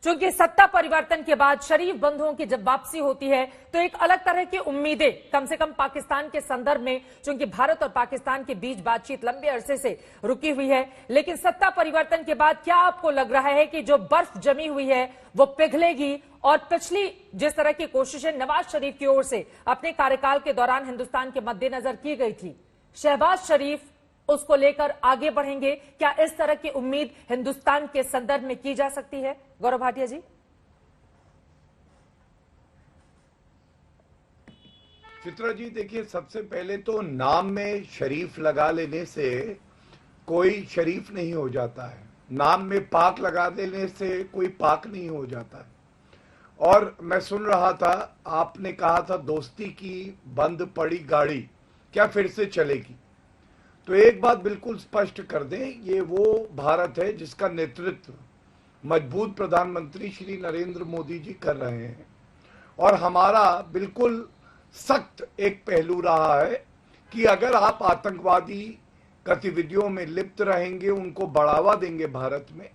क्योंकि सत्ता परिवर्तन के बाद शरीफ बंधुओं की जब वापसी होती है तो एक अलग तरह की उम्मीदें कम से कम पाकिस्तान के संदर्भ में, क्योंकि भारत और पाकिस्तान के बीच बातचीत लंबे अरसे से रुकी हुई है, लेकिन सत्ता परिवर्तन के बाद क्या आपको लग रहा है कि जो बर्फ जमी हुई है वो पिघलेगी और पिछली जिस तरह की कोशिशें नवाज शरीफ की ओर से अपने कार्यकाल के दौरान हिंदुस्तान के मद्देनजर की गई थी, शहबाज शरीफ उसको लेकर आगे बढ़ेंगे? क्या इस तरह की उम्मीद हिंदुस्तान के संदर्भ में की जा सकती है? गौरव भाटिया जी। चित्रा जी, देखिए, सबसे पहले तो नाम में शरीफ लगा लेने से कोई शरीफ नहीं हो जाता है। नाम में पाक लगा देने से कोई पाक नहीं हो जाता है। और मैं सुन रहा था, आपने कहा था दोस्ती की बंद पड़ी गाड़ी क्या फिर से चलेगी। तो एक बात बिल्कुल स्पष्ट कर दें, ये वो भारत है जिसका नेतृत्व मजबूत प्रधानमंत्री श्री नरेंद्र मोदी जी कर रहे हैं। और हमारा बिल्कुल सख्त एक पहलू रहा है कि अगर आप आतंकवादी गतिविधियों में लिप्त रहेंगे, उनको बढ़ावा देंगे भारत में,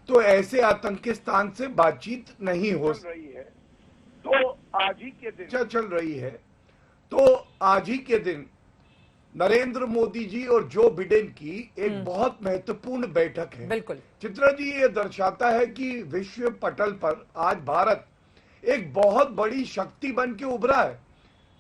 तो ऐसे आतंकिस्तान से बातचीत नहीं हो रही है। तो आज ही के दिन चल रही है। तो आज ही के दिन नरेंद्र मोदी जी और जो बिडेन की एक बहुत महत्वपूर्ण बैठक है। बिल्कुल चित्रा जी, ये दर्शाता है कि विश्व पटल पर आज भारत एक बहुत बड़ी शक्ति बन के उभरा है,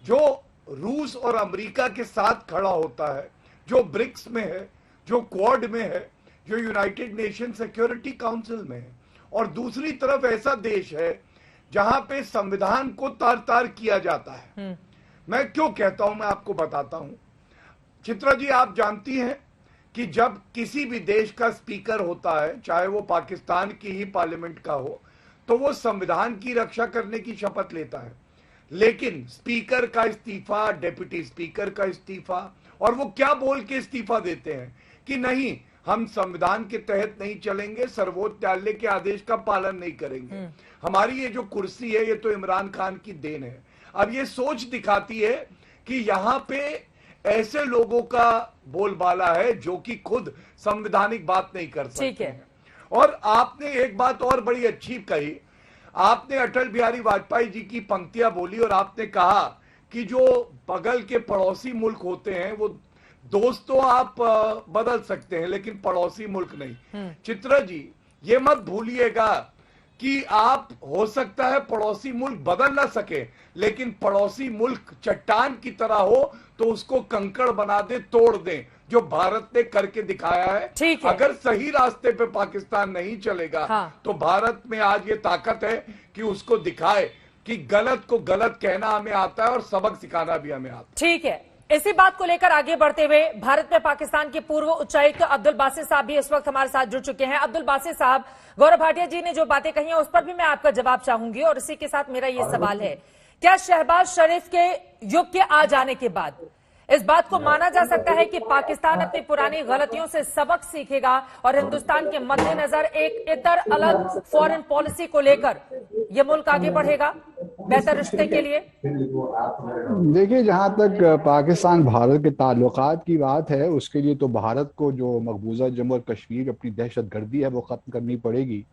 जो रूस और अमेरिका के साथ खड़ा होता है, जो ब्रिक्स में है, जो क्वाड में है, जो यूनाइटेड नेशन सिक्योरिटी काउंसिल में है। और दूसरी तरफ ऐसा देश है जहां पे संविधान को तार तार किया जाता है। मैं क्यों कहता हूं, मैं आपको बताता हूं। चित्रा जी, आप जानती हैं कि जब किसी भी देश का स्पीकर होता है, चाहे वो पाकिस्तान की ही पार्लियामेंट का हो, तो वो संविधान की रक्षा करने की शपथ लेता है। लेकिन स्पीकर का इस्तीफा, डिप्टी स्पीकर का इस्तीफा, और वो क्या बोल के इस्तीफा देते हैं कि नहीं, हम संविधान के तहत नहीं चलेंगे, सर्वोच्च न्यायालय के आदेश का पालन नहीं करेंगे। हमारी ये जो कुर्सी है, ये तो इमरान खान की देन है। अब ये सोच दिखाती है कि यहां पे ऐसे लोगों का बोलबाला है जो कि खुद संवैधानिक बात नहीं कर सकते हैं। और आपने एक बात और बड़ी अच्छी कही, आपने अटल बिहारी वाजपेयी जी की पंक्तियां बोली और आपने कहा कि जो बगल के पड़ोसी मुल्क होते हैं वो दोस्त तो आप बदल सकते हैं, लेकिन पड़ोसी मुल्क नहीं। चित्रा जी, ये मत भूलिएगा कि आप हो सकता है पड़ोसी मुल्क बदल ना सके, लेकिन पड़ोसी मुल्क चट्टान की तरह हो तो उसको कंकड़ बना दे, तोड़ दे, जो भारत ने करके दिखाया है। अगर सही रास्ते पे पाकिस्तान नहीं चलेगा, तो भारत में आज ये ताकत है कि उसको दिखाए कि गलत को गलत कहना हमें आता है और सबक सिखाना भी हमें आता है। ठीक है, इसी बात को लेकर आगे बढ़ते हुए भारत में पाकिस्तान के पूर्व उच्चायुक्त अब्दुल बासित साहब भी इस वक्त हमारे साथ जुड़ चुके हैं। अब्दुल बासित साहब, गौरव भाटिया जी ने जो बातें कही हैं उस पर भी मैं आपका जवाब चाहूंगी, और इसी के साथ मेरा ये सवाल है, क्या शहबाज शरीफ के युग के आ जाने के बाद इस बात को माना जा सकता है कि पाकिस्तान अपनी पुरानी गलतियों से सबक सीखेगा और हिंदुस्तान के मद्देनजर एक इतर अलग फॉरेन पॉलिसी को लेकर यह मुल्क आगे बढ़ेगा बेहतर रिश्ते के लिए? देखिए, जहां तक पाकिस्तान भारत के ताल्लुकात की बात है, उसके लिए तो भारत को जो मकबूजा जम्मू और कश्मीर अपनी दहशतगर्दी है वो खत्म करनी पड़ेगी,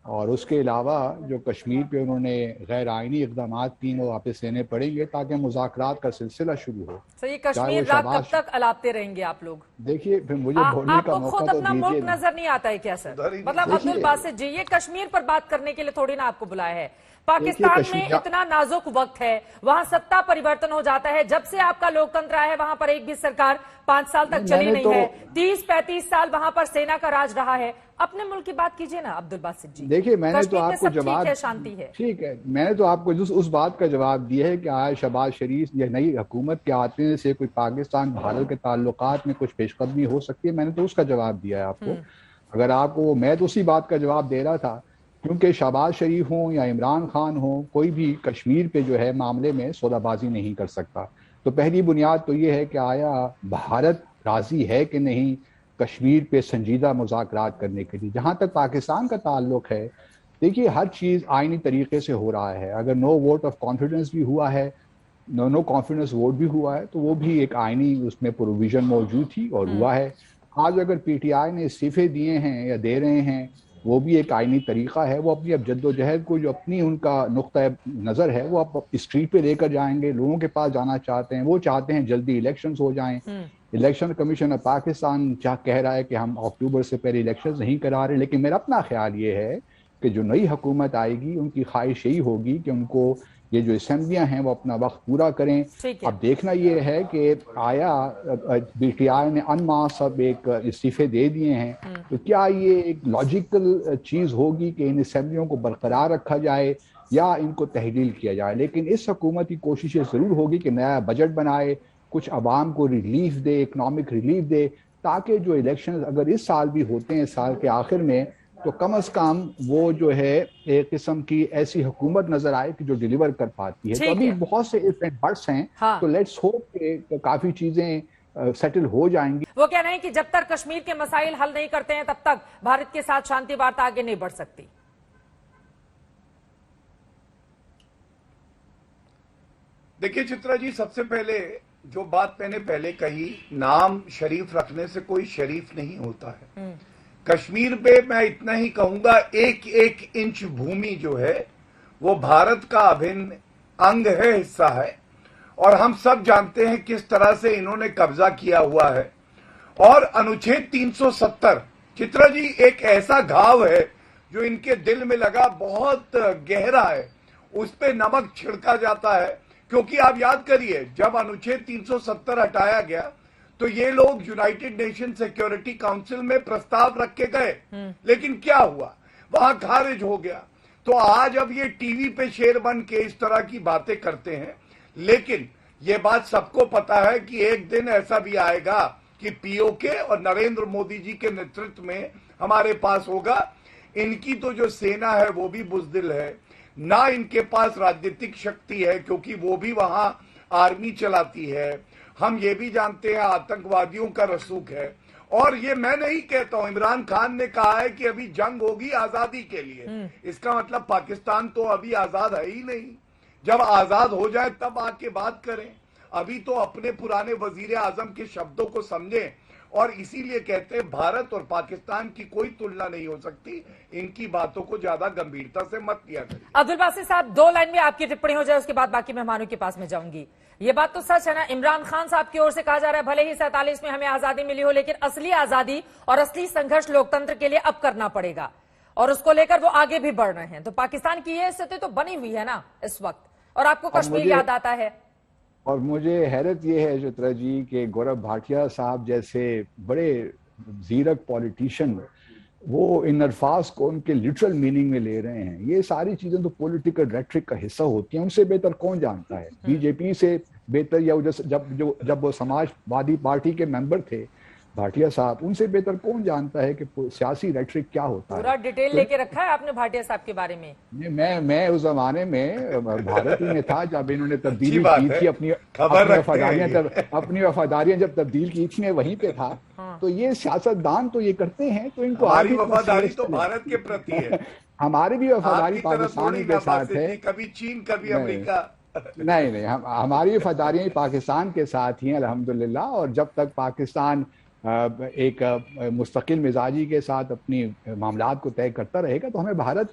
और उसके अलावा जो कश्मीर पे उन्होंने गैर आइनी इकदाम किए वो वापस लेने पड़ेंगे ताकि मुज़ाकरात का सिलसिला शुरू हो। सही, कश्मीर रात कब तक अलापते रहेंगे आप लोग? देखिए, फिर मुझे बोलने का मौका तो अपना मुल्क नजर नहीं आता है क्या सर? मतलब अब्दुल बासित जी, ये कश्मीर पर बात करने के लिए थोड़ी ना आपको बुलाया है। पाकिस्तान में इतना नाजुक वक्त है, वहां सत्ता परिवर्तन हो जाता है। जब से आपका लोकतंत्र आया है वहां पर एक भी सरकार 5 साल तक चली नहीं है। 30-35 साल वहां पर सेना का राज रहा है। अपने मुल्क की बात कीजिए ना अब्दुल बासित जी। देखिए, मैंने तो आपको जवाब, शांति है, ठीक है, मैंने तो आपको उस बात का जवाब दिया है कि आज शहबाज शरीफ या नई हुकूमत के आने से कोई पाकिस्तान भारत के ताल्लुकात में कुछ पेशकदमी हो सकती है। मैंने तो उसका जवाब दिया है आपको। अगर आपको, मैं तो उसी बात का जवाब दे रहा था, क्योंकि शहबाज शरीफ हो या इमरान खान हो, कोई भी कश्मीर पे जो है मामले में सौदाबाजी नहीं कर सकता। तो पहली बुनियाद तो ये है कि आया भारत राजी है कि नहीं कश्मीर पे संजीदा मुज़ाकरात करने के लिए। जहाँ तक पाकिस्तान का ताल्लुक है, देखिए, हर चीज़ आइनी तरीके से हो रहा है। अगर नो वोट ऑफ कॉन्फिडेंस भी हुआ है, नो कॉन्फिडेंस वोट भी हुआ है, तो वो भी एक आइनी उसमें प्रोविजन मौजूद थी और हुआ है। आज अगर पीटीआई ने इस्तीफे दिए हैं या दे रहे हैं वो भी एक आईनी तरीका है। वो अपनी अब जद्दोजहद को, जो अपनी उनका नुक्ता नज़र है, वो अब स्ट्रीट पे लेकर जाएंगे, लोगों के पास जाना चाहते हैं। वो चाहते हैं जल्दी इलेक्शंस हो जाएं। इलेक्शन कमीशन ऑफ पाकिस्तान कह रहा है कि हम अक्टूबर से पहले इलेक्शन नहीं करा रहे, लेकिन मेरा अपना ख्याल ये है कि जो नई हुकूमत आएगी उनकी ख्वाहिश यही होगी कि उनको ये जो असेंबलियां हैं वो अपना वक्त पूरा करें। अब देखना ये है कि आया BTI ने अनमास अब एक इस्तीफे दे दिए हैं, तो क्या ये एक लॉजिकल चीज़ होगी कि इन असेंबलियों को बरकरार रखा जाए या इनको तहलील किया जाए। लेकिन इस हुकूमत की कोशिश ये ज़रूर होगी कि नया बजट बनाए, कुछ आवाम को रिलीफ दे, इकनॉमिक रिलीफ दे, ताकि जो इलेक्शन अगर इस साल भी होते हैं, साल के आखिर में, तो कम अज कम वो जो है एक किस्म की ऐसी हुकूमत नजर आए कि जो डिलीवर कर पाती है। तो अभी बहुत से इफ एंड बट्स हैं। हाँ। तो लेट्स होप कि काफी चीजें सेटल हो जाएंगी। वो कह रहे हैं कि जब तक कश्मीर के मसाइल हल नहीं करते हैं तब तक भारत के साथ शांति वार्ता आगे नहीं बढ़ सकती। देखिए चित्रा जी, सबसे पहले जो बात मैंने पहले कही, नाम शरीफ रखने से कोई शरीफ नहीं होता है। कश्मीर पे मैं इतना ही कहूंगा, एक एक इंच भूमि जो है वो भारत का अभिन्न अंग है, हिस्सा है, और हम सब जानते हैं किस तरह से इन्होंने कब्जा किया हुआ है। और अनुच्छेद 370 चित्रा जी एक ऐसा घाव है जो इनके दिल में लगा, बहुत गहरा है, उस पे नमक छिड़का जाता है। क्योंकि आप याद करिए, जब अनुच्छेद 370 हटाया गया तो ये लोग यूनाइटेड नेशन सिक्योरिटी काउंसिल में प्रस्ताव रख के गए, लेकिन क्या हुआ, वहां खारिज हो गया। तो आज अब ये टीवी पे शेर बन के इस तरह की बातें करते हैं। लेकिन ये बात सबको पता है कि एक दिन ऐसा भी आएगा कि POK और नरेंद्र मोदी जी के नेतृत्व में हमारे पास होगा। इनकी तो जो सेना है वो भी बुजदिल है, ना इनके पास राजनीतिक शक्ति है क्योंकि वो भी वहां आर्मी चलाती है। हम ये भी जानते हैं आतंकवादियों का रसूख है। और ये मैं नहीं कहता हूं, इमरान खान ने कहा है कि अभी जंग होगी आजादी के लिए। इसका मतलब पाकिस्तान तो अभी आजाद है ही नहीं। जब आजाद हो जाए तब आके बात करें। अभी तो अपने पुराने वजीर आजम के शब्दों को समझें। और इसीलिए कहते हैं भारत और पाकिस्तान की कोई तुलना नहीं हो सकती। इनकी बातों को ज्यादा गंभीरता से मत लिया करें। अब्दुल बासित साहब, 2 लाइन में आपकी टिप्पणी हो जाए, उसके बाद बाकी मेहमानों के पास में जाऊंगी। ये बात तो सच है ना, इमरान खान साहब की ओर से कहा जा रहा है भले ही 47 में हमें आजादी मिली हो, लेकिन असली आजादी और असली संघर्ष लोकतंत्र के लिए अब करना पड़ेगा, और उसको लेकर वो आगे भी बढ़ रहे हैं। तो पाकिस्तान की ये स्थिति तो बनी हुई है ना इस वक्त, और आपको कश्मीर याद आता है। और मुझे हैरत यह है चित्रा जी कि गौरव भाटिया साहब जैसे बड़े जीरक पॉलिटिशियन वो इन अल्फाज को उनके लिटरल मीनिंग में ले रहे हैं। ये सारी चीजें तो पॉलिटिकल रेटरिक का हिस्सा होती हैं। उनसे बेहतर कौन जानता है, बीजेपी से बेहतर, या जब वो समाजवादी पार्टी के मेंबर थे भाटिया साहब, उनसे बेहतर कौन जानता है कि सियासी रेटरिक क्या होता है। पूरा डिटेल लेके रखा है आपने भाटिया साहब के बारे में। मैं उस जमाने में भारत में था जब इन्होंने तब्दीली की थी, अपनी वफादारियां जब तब्दील की थी, मैं वहीं पे था। तो ये सियासतदान तो ये करते हैं, तो इनको हमारी वफादारी तो भारत के प्रति है। हमारी भी वफादारी पाकिस्तान के साथ है, कभी चीन कभी अमेरिका नहीं, हमारी वफादारियां पाकिस्तान के साथ ही हैं अल्हम्दुलिल्लाह। और जब तक पाकिस्तान एक मुस्तकिल मिजाजी के साथ अपनी मामलात को तय करता रहेगा तो हमें भारत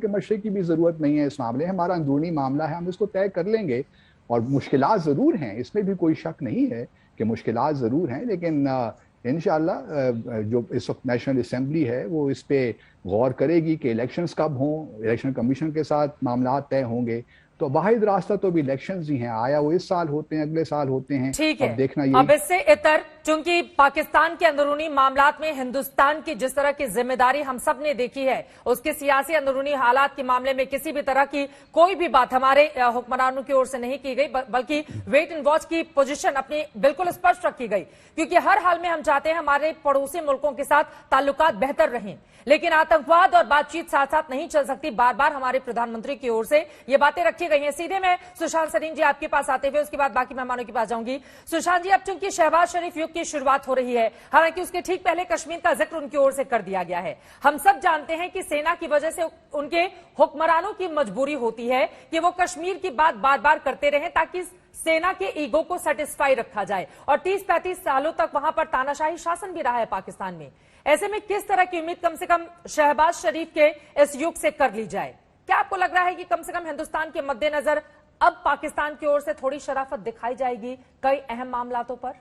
के मशरिक की भी ज़रूरत नहीं है इस मामले। हमारा अंदरूनी मामला है, हम इसको तय कर लेंगे। और मुश्किलात ज़रूर हैं, इसमें भी कोई शक नहीं है कि मुश्किलात ज़रूर हैं, लेकिन इंशाअल्लाह जो इस वक्त नेशनल असेंबली है वो इस पे गौर करेगी कि इलेक्शंस कब हों, इलेक्शन कमीशन के साथ मामलात तय होंगे। तो वाहिद रास्ता तो भी इलेक्शंस ही हैं, आया वो इस साल होते हैं, अगले साल होते हैं। ठीक है, देखना ये अब इससे इतर, चूंकि पाकिस्तान के अंदरूनी मामलात में हिंदुस्तान की जिस तरह की जिम्मेदारी हम सब ने देखी है, उसके सियासी अंदरूनी हालात के मामले में किसी भी तरह की कोई भी बात हमारे हुक्मरानों की ओर से नहीं की गई, बल्कि वेट एंड वॉच की पोजीशन अपनी बिल्कुल स्पष्ट रखी गई। क्योंकि हर हाल में हम चाहते हैं हमारे पड़ोसी मुल्कों के साथ ताल्लुकात बेहतर रहें, लेकिन आतंकवाद और बातचीत साथ साथ नहीं चल सकती। बार बार हमारे प्रधानमंत्री की ओर से ये बातें रखी गई हैं। सीधे मैं सुशांत सरीन जी आपके पास आते हुए उसके बाद बाकी मेहमानों के पास जाऊंगी। सुशांत जी, अब चूंकि शहबाज शरीफ युग की शुरुआत हो रही है, हालांकि उसके ठीक पहले कश्मीर का जिक्र उनकी ओर से कर दिया गया है। हम सब जानते हैं कि सेना की वजह से उनके हुक्मरानों की मजबूरी होती है कि वो कश्मीर की बात बार बार करते रहे ताकि सेना के ईगो को सेटिस्फाई रखा जाए। और 30-35 सालों तक वहां पर तानाशाही शासन भी रहा है पाकिस्तान में। ऐसे में किस तरह की उम्मीद कम से कम शहबाज शरीफ के इस युग से कर ली जाए? क्या आपको लग रहा है कि कम से कम हिंदुस्तान के मद्देनजर अब पाकिस्तान की ओर से थोड़ी शराफत दिखाई जाएगी कई अहम मामलातों पर?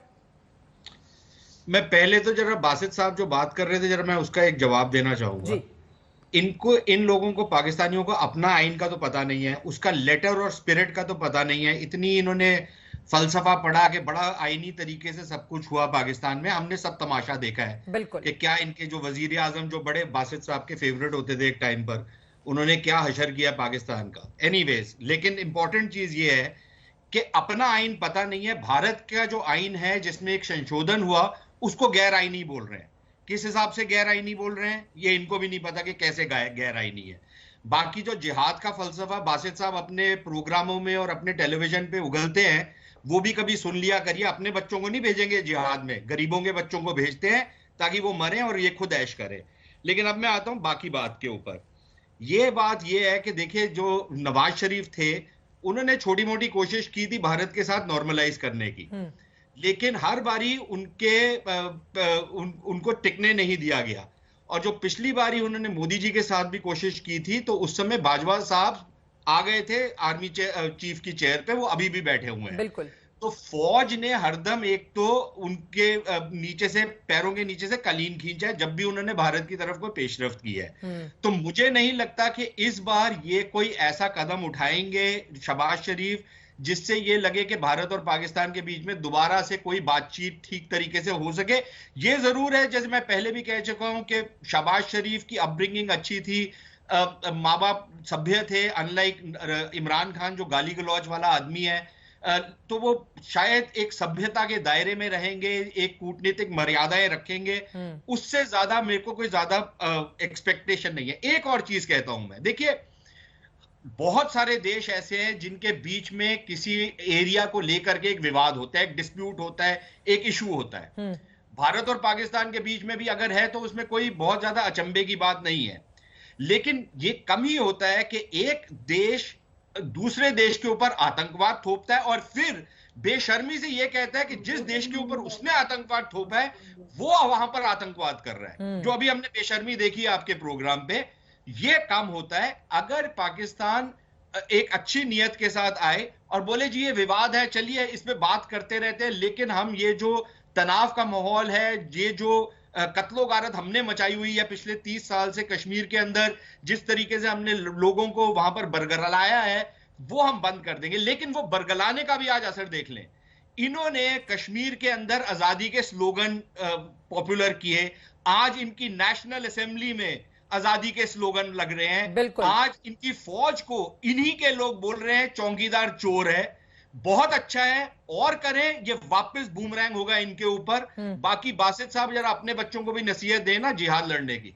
मैं पहले तो जरा बासित साहब जो बात कर रहे थे, जरा मैं उसका एक जवाब देना चाहूंगा। इन लोगों को, पाकिस्तानियों को अपना आइन का तो पता नहीं है, उसका लेटर और स्पिरिट का तो पता नहीं है। इतनी इन्होंने फलसफा पढ़ा कि बड़ा आईनी तरीके से सब कुछ हुआ पाकिस्तान में, हमने सब तमाशा देखा है कि क्या इनके जो वजीर आजम जो बड़े बासित साहब के फेवरेट होते थे एक टाइम पर, उन्होंने क्या हशर किया पाकिस्तान का। एनीवेज, लेकिन इंपॉर्टेंट चीज ये है कि अपना आइन पता नहीं है। भारत का जो आइन है जिसमें एक संशोधन हुआ, उसको गैर आईनी बोल रहे हैं। किस हिसाब से गैर आईनी बोल रहे हैं ये इनको भी नहीं पता कि कैसे गैर आईनी है। बाकी जो जिहाद का फलसफा बासित साहब अपने प्रोग्रामों में और अपने टेलीविजन पे उगलते हैं, वो भी कभी सुन लिया करिए। अपने बच्चों को नहीं भेजेंगे जिहाद में, गरीबों के बच्चों को भेजते हैं ताकि वो मरें और ये खुद ऐश करें। लेकिन अब मैं आता हूं बाकी बात के ऊपर। ये बात ये है कि देखिए, जो नवाज शरीफ थे, उन्होंने छोटी मोटी कोशिश की थी भारत के साथ नॉर्मलाइज करने की, लेकिन हर बारी उनको टिकने नहीं दिया गया। और जो पिछली बारी उन्होंने मोदी जी के साथ भी कोशिश की थी, तो उस समय बाजवा साहब आ गए थे आर्मी चीफ की चेयर पे, वो अभी भी बैठे हुए हैं। बिल्कुल। तो फौज ने हरदम एक तो उनके नीचे से, पैरों के नीचे से कलीन खींचा है जब भी उन्होंने भारत की तरफ कोई पेशरफ्त की है। तो मुझे नहीं लगता कि इस बार ये कोई ऐसा कदम उठाएंगे शहबाज शरीफ जिससे ये लगे कि भारत और पाकिस्तान के बीच में दोबारा से कोई बातचीत ठीक तरीके से हो सके। ये जरूर है, जैसे मैं पहले भी कह चुका हूं, कि शहबाज शरीफ की अपब्रिंगिंग अच्छी थी, माँ बाप सभ्य थे, अनलाइक इमरान खान जो गाली गलौज वाला आदमी है। तो वो शायद एक सभ्यता के दायरे में रहेंगे, एक कूटनीतिक मर्यादाएं रखेंगे। उससे ज्यादा मेरे को कोई ज्यादा एक्सपेक्टेशन नहीं है। एक और चीज कहता हूं मैं, देखिए, बहुत सारे देश ऐसे हैं जिनके बीच में किसी एरिया को लेकर के एक विवाद होता है, एक डिस्प्यूट होता है, एक इशू होता है। भारत और पाकिस्तान के बीच में भी अगर है तो उसमें कोई बहुत ज्यादा अचंभे की बात नहीं है। लेकिन ये कम ही होता है कि एक देश दूसरे देश के ऊपर आतंकवाद थोपता है और फिर बेशर्मी से यह कहता है कि जिस देश के ऊपर उसने आतंकवाद थोपा है वो वहां पर आतंकवाद कर रहा है। जो अभी हमने बेशर्मी देखी है आपके प्रोग्राम पे, ये काम होता है। अगर पाकिस्तान एक अच्छी नियत के साथ आए और बोले जी ये विवाद है, चलिए इस पे बात करते रहते हैं, लेकिन हम ये जो तनाव का माहौल है, ये जो कत्लो गारत हमने मचाई हुई है पिछले 30 साल से कश्मीर के अंदर, जिस तरीके से हमने लोगों को वहां पर बरगलाया है, वो हम बंद कर देंगे। लेकिन वो बरगलाने का भी आज असर देख लें। इन्होंने कश्मीर के अंदर आजादी के स्लोगन पॉपुलर किए। आज इनकी नेशनल असेंबली में आजादी के स्लोगन लग रहे हैं। आज इनकी फौज को इन्हीं के लोग बोल रहे हैं चौकीदार चोर है। बहुत अच्छा है, और करें, ये वापस बूमरैंग होगा इनके ऊपर। बाकी बासित साहब जरा अपने बच्चों को भी नसीहत देना जिहाद लड़ने की।